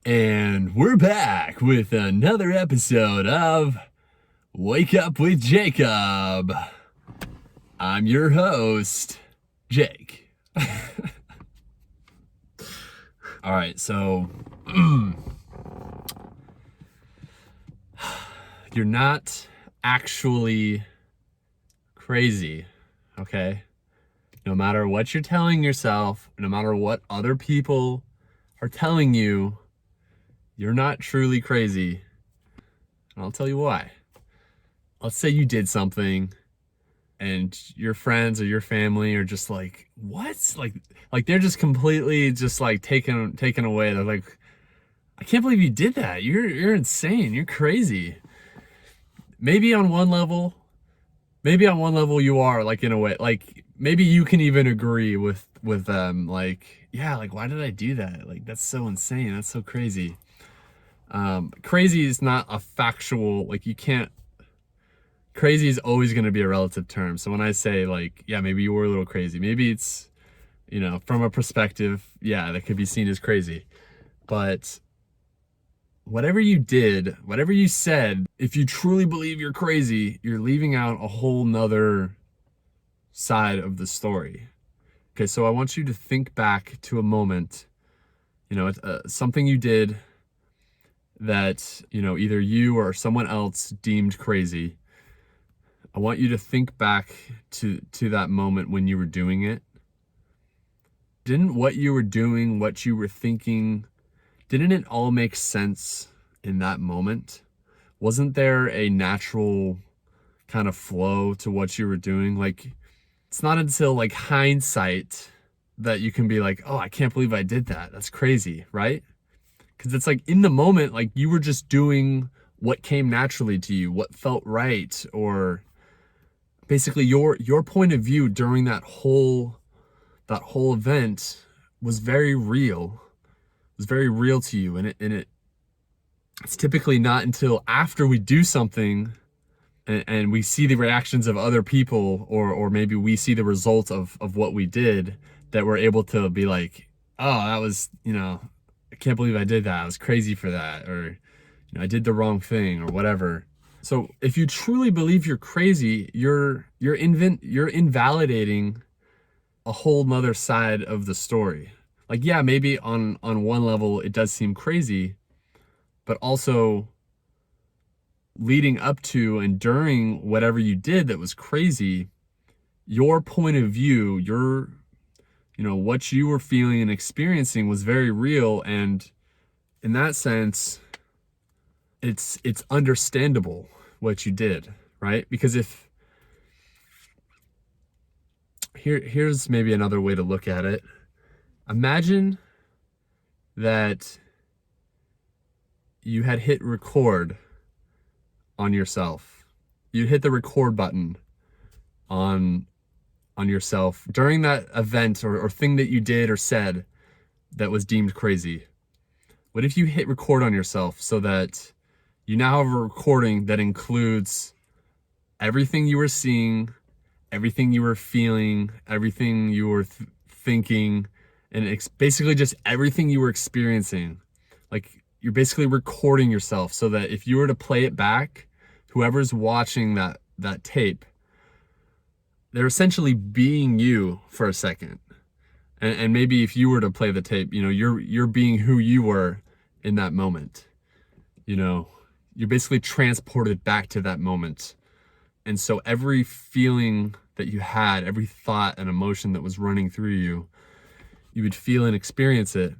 And we're back with another episode of Wake Up with Jacob. I'm your host, Jake. All right, so you're not actually crazy, okay? No matter what you're telling yourself, no matter what other people are telling you, you're not truly crazy. And I'll tell you why. Let's say you did something and your friends or your family are just like, what? Like they're just completely just like taken away. They're like, I can't believe you did that. You're insane. You're crazy. Maybe on one level you are, like, in a way, like maybe you can even agree with them, like, yeah, like, why did I do that? Like, that's so insane. That's so crazy. Crazy is not a factual, like, you can't, crazy is always going to be a relative term. So when I say, like, yeah, maybe you were a little crazy, maybe it's, from a perspective, yeah, that could be seen as crazy. But whatever you did, whatever you said, if you truly believe you're crazy, you're leaving out a whole nother side of the story. Okay, so I want you to think back to a moment, something you did that, either you or someone else deemed crazy. I want you to think back to that moment when you were doing it. Didn't what you were doing, what you were thinking, didn't it all make sense in that moment? Wasn't there a natural kind of flow to what you were doing? Like, it's not until, like, hindsight that you can be like, oh, I can't believe I did that. That's crazy, right? Because it's like, in the moment, like, you were just doing what came naturally to you, what felt right, or basically your point of view during that whole event was very real. It was very real to you, and it's typically not until after we do something and we see the reactions of other people, or maybe we see the result of what we did, that we're able to be like, oh, that was, I can't believe I did that. I was crazy for that, or, I did the wrong thing, or whatever. So if you truly believe you're crazy, you're invalidating a whole nother side of the story. Like, yeah, maybe on one level it does seem crazy, but also leading up to and during whatever you did that was crazy, your point of view, what you were feeling and experiencing was very real. And in that sense, it's understandable what you did, right? Because here's maybe another way to look at it. Imagine that you had hit record on yourself. You hit the record button on yourself during that event or thing that you did or said that was deemed crazy. What if you hit record on yourself so that you now have a recording that includes everything you were seeing, everything you were feeling, everything you were thinking, and it's basically just everything you were experiencing. Like, you're basically recording yourself so that if you were to play it back, whoever's watching that tape, they're essentially being you for a second. And maybe if you were to play the tape, you're being who you were in that moment. You're basically transported back to that moment. And so every feeling that you had, every thought and emotion that was running through you, you would feel and experience it.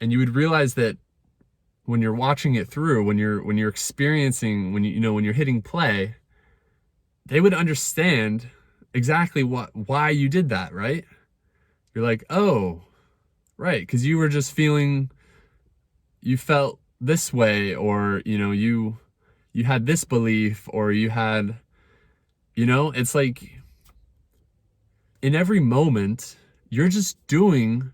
And you would realize that when you're watching it through, when you're experiencing, when you're hitting play, they would understand exactly why you did that, right? You're like, oh, right, because you were just feeling, you felt this way, or you had this belief, or you had, it's like, in every moment, you're just doing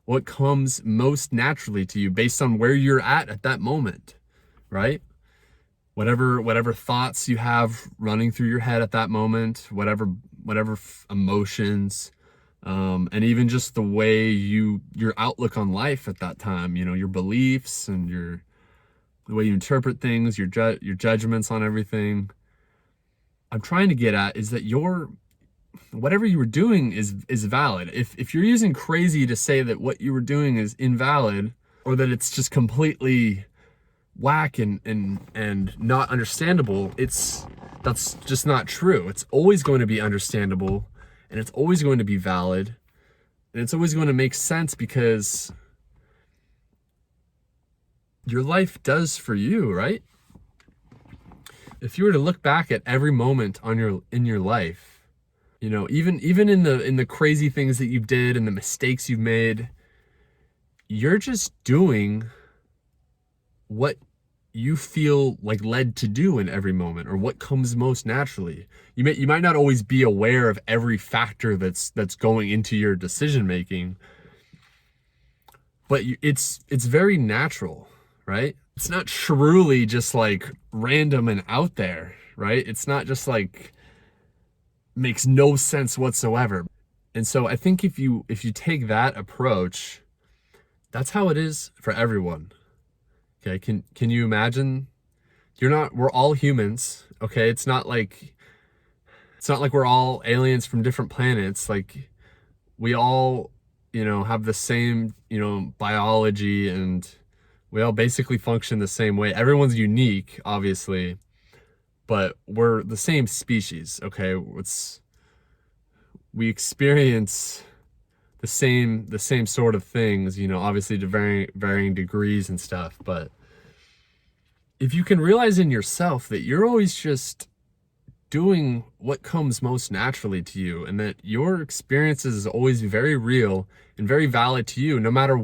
what comes most naturally to you based on where you're at that moment, right? Whatever thoughts you have running through your head at that moment, whatever emotions, And even just the way your outlook on life at that time, your beliefs and the way you interpret things, your judgments on everything. I'm trying to get at is that whatever you were doing is valid. If you're using crazy to say that what you were doing is invalid, or that it's just completely whack and not understandable, that's just not true. It's always going to be understandable, and it's always going to be valid, and it's always going to make sense, because your life does for you, right? If you were to look back at every moment in your life, even in the crazy things that you did and the mistakes you've made, you're just doing what you feel like led to do in every moment, or what comes most naturally. You might not always be aware of every factor that's going into your decision making, but it's very natural, right? It's not truly just like random and out there, right? It's not just like makes no sense whatsoever. And so I think if you take that approach, that's how it is for everyone. Okay, can you imagine? We're all humans, okay? It's not like we're all aliens from different planets. Like, we all, have the same, biology, and we all basically function the same way. Everyone's unique, obviously, but we're the same species, okay? We experience the same sort of things, obviously to varying degrees and stuff. But if you can realize in yourself that you're always just doing what comes most naturally to you, and that your experiences is always very real and very valid to you, no matter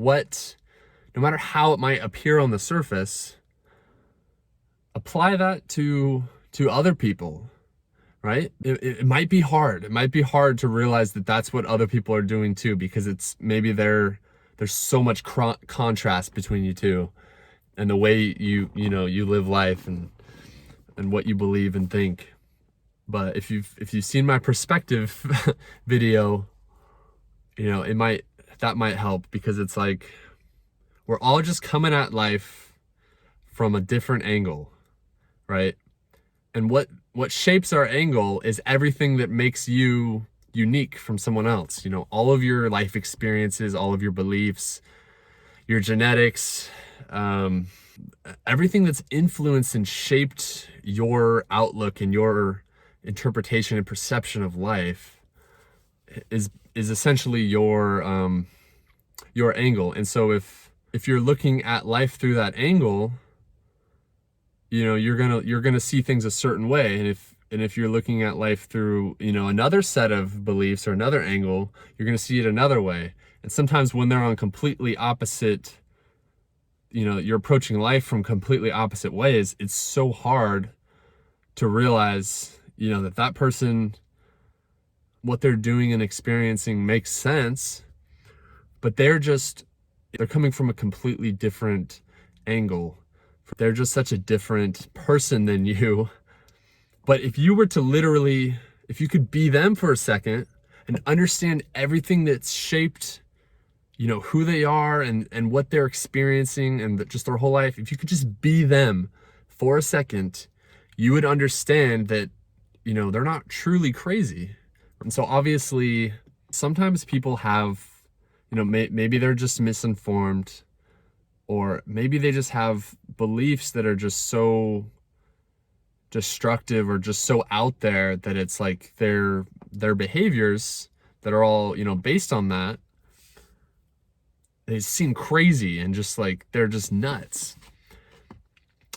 how it might appear on the surface, apply that to other people. Right? It might be hard. It might be hard to realize that that's what other people are doing too, because it's maybe there's so much contrast between you two, and the way you live life, and what you believe and think. But if you've seen my perspective video, that might help, because it's like we're all just coming at life from a different angle, right? And what shapes our angle is everything that makes you unique from someone else. All of your life experiences, all of your beliefs, your genetics, everything that's influenced and shaped your outlook and your interpretation and perception of life is essentially your angle. And so if you're looking at life through that angle, you're gonna see things a certain way. And if you're looking at life through another set of beliefs or another angle, you're gonna see it another way. And sometimes when they're on completely opposite, you're approaching life from completely opposite ways, it's so hard to realize that person, what they're doing and experiencing makes sense, but they're coming from a completely different angle. They're just such a different person than you. But if you were to if you could be them for a second and understand everything that's shaped, who they are and what they're experiencing and just their whole life, if you could just be them for a second, you would understand that, they're not truly crazy. And so obviously, sometimes people have, maybe they're just misinformed, or maybe they just have beliefs that are just so destructive or just so out there that it's like their behaviors that are all, based on that, they seem crazy and just like they're just nuts.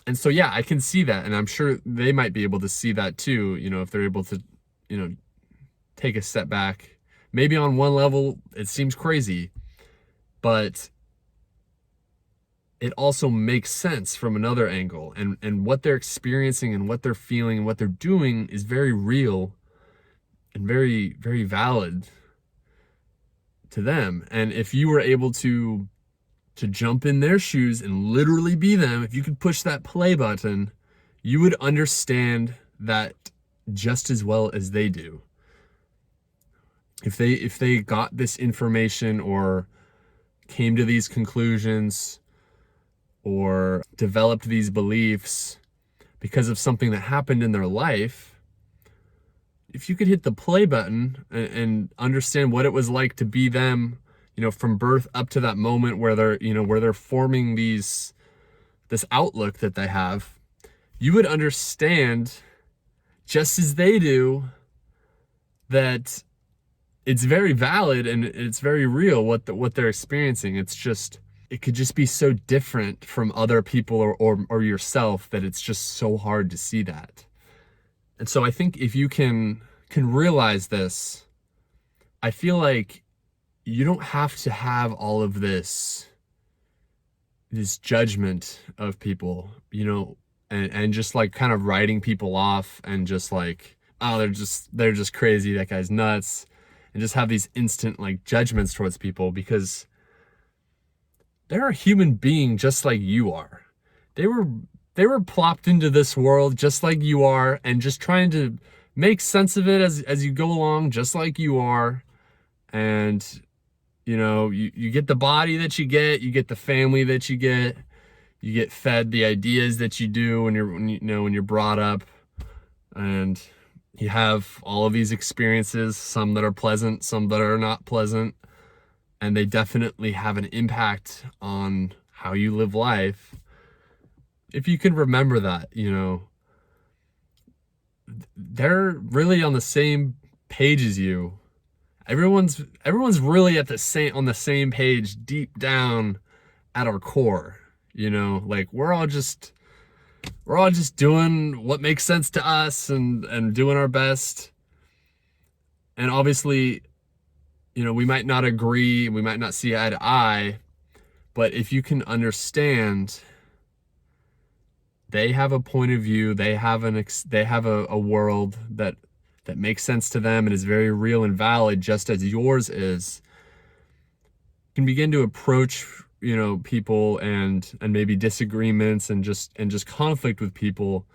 And so, yeah, I can see that. And I'm sure they might be able to see that too, if they're able to, take a step back. Maybe on one level, it seems crazy, but it also makes sense from another angle, and what they're experiencing and what they're feeling and what they're doing is very real and very, very valid to them. And if you were able to jump in their shoes and literally be them, if you could push that play button, you would understand that just as well as they do. if they got this information or came to these conclusions or developed these beliefs because of something that happened in their life, if you could hit the play button and understand what it was like to be them, from birth up to that moment where they're forming this outlook that they have, you would understand just as they do that it's very valid and it's very real what they're experiencing. It could just be so different from other people or yourself that it's just so hard to see that. And so I think if you can realize this, I feel like you don't have to have all of this judgment of people, and just like kind of writing people off and just like, oh, they're just crazy, that guy's nuts, and just have these instant like judgments towards people, because they're a human being just like you are. They were plopped into this world just like you are, and just trying to make sense of it as you go along, just like you are. And you get the body that you get the family that you get fed the ideas that you do when you're brought up, and you have all of these experiences, some that are pleasant, some that are not pleasant, and they definitely have an impact on how you live life. If you can remember that, they're really on the same page as you. Everyone's really on the same page deep down at our core. Like we're all just doing what makes sense to us and doing our best. And obviously, we might not agree, we might not see eye to eye, but if you can understand, they have a point of view, they have a world that makes sense to them and is very real and valid, just as yours is. You can begin to approach, people and maybe disagreements and just conflict with people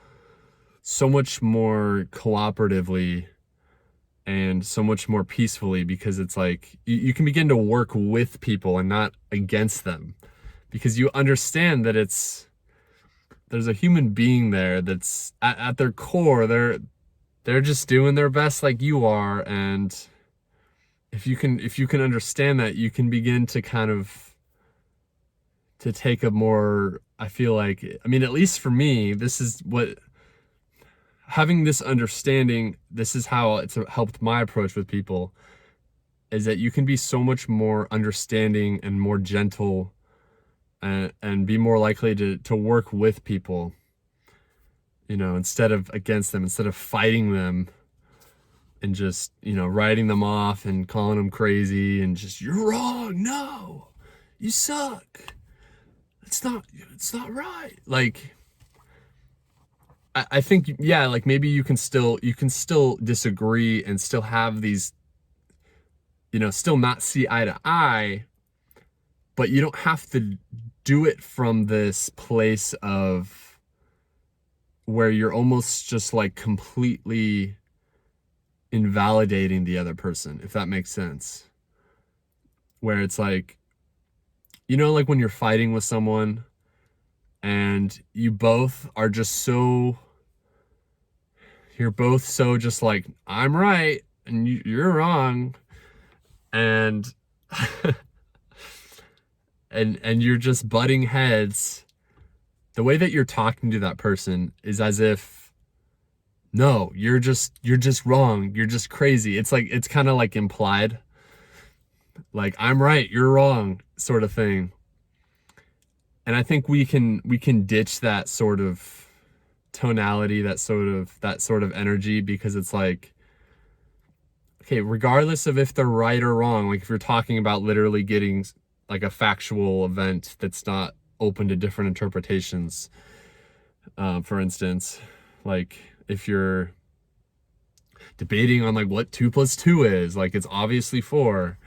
so much more cooperatively and so much more peacefully, because it's like you can begin to work with people and not against them, because you understand that there's a human being there that's at their core, they're just doing their best like you are. And if you can understand that, you can begin to kind of to take a more, I feel like, at least for me, this is what, having this understanding, this is how it's helped my approach with people, is that you can be so much more understanding and more gentle, and be more likely to work with people, instead of against them, instead of fighting them and just, writing them off and calling them crazy and just, you're wrong, no, you suck, it's not right. Like, I think, yeah, like maybe you can still disagree and still have these, still not see eye to eye, but you don't have to do it from this place of where you're almost just like completely invalidating the other person, if that makes sense. Where it's like, like when you're fighting with someone and you both are just you're both so just like, I'm right and you're wrong, and and you're just butting heads. The way that you're talking to that person is as if, no, you're just wrong, you're just crazy. It's like, it's kind of like implied, like, I'm right, you're wrong, sort of thing. And I think we can ditch that sort of tonality, that sort of energy, because it's like, okay, regardless of if they're right or wrong, like if you're talking about literally getting like a factual event that's not open to different interpretations, for instance, like if you're debating on like what 2 + 2 is, like it's obviously 4.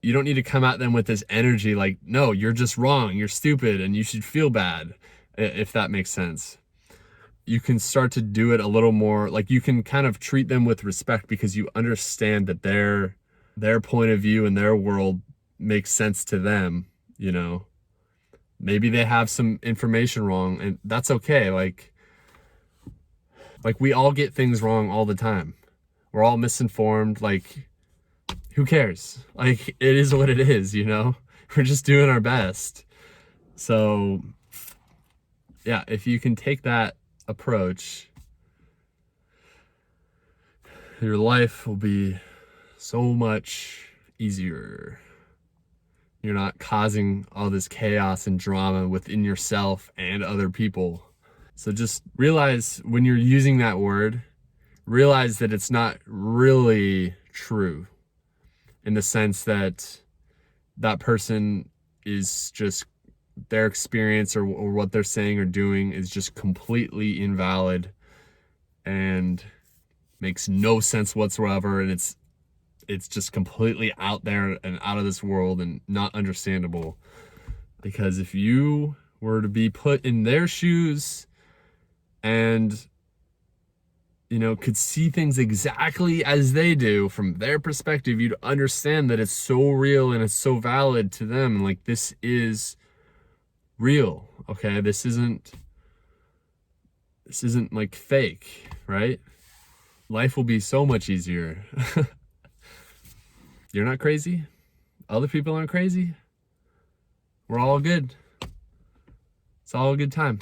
You don't need to come at them with this energy like, no, you're just wrong, you're stupid, and you should feel bad, if that makes sense. you can start to do it a little more, like you can kind of treat them with respect because you understand that their point of view and their world makes sense to them, you know. Maybe they have some information wrong, and that's okay. Like we all get things wrong all the time. We're all misinformed. Like, who cares? Like, it is what it is, you know? We're just doing our best. So, yeah, if you can take that approach, your life will be so much easier. You're not causing all this chaos and drama within yourself and other people. So just realize when you're using that word, realize that it's not really true, in the sense that that person is just, their experience or what they're saying or doing is just completely invalid and makes no sense whatsoever, and it's just completely out there and out of this world and not understandable. Because if you were to be put in their shoes and, you know, could see things exactly as they do from their perspective, you'd understand that it's so real and it's so valid to them. Like, this is real, okay? This isn't like fake, right? Life will be so much easier. You're not crazy. Other people aren't crazy. We're all good. It's all a good time.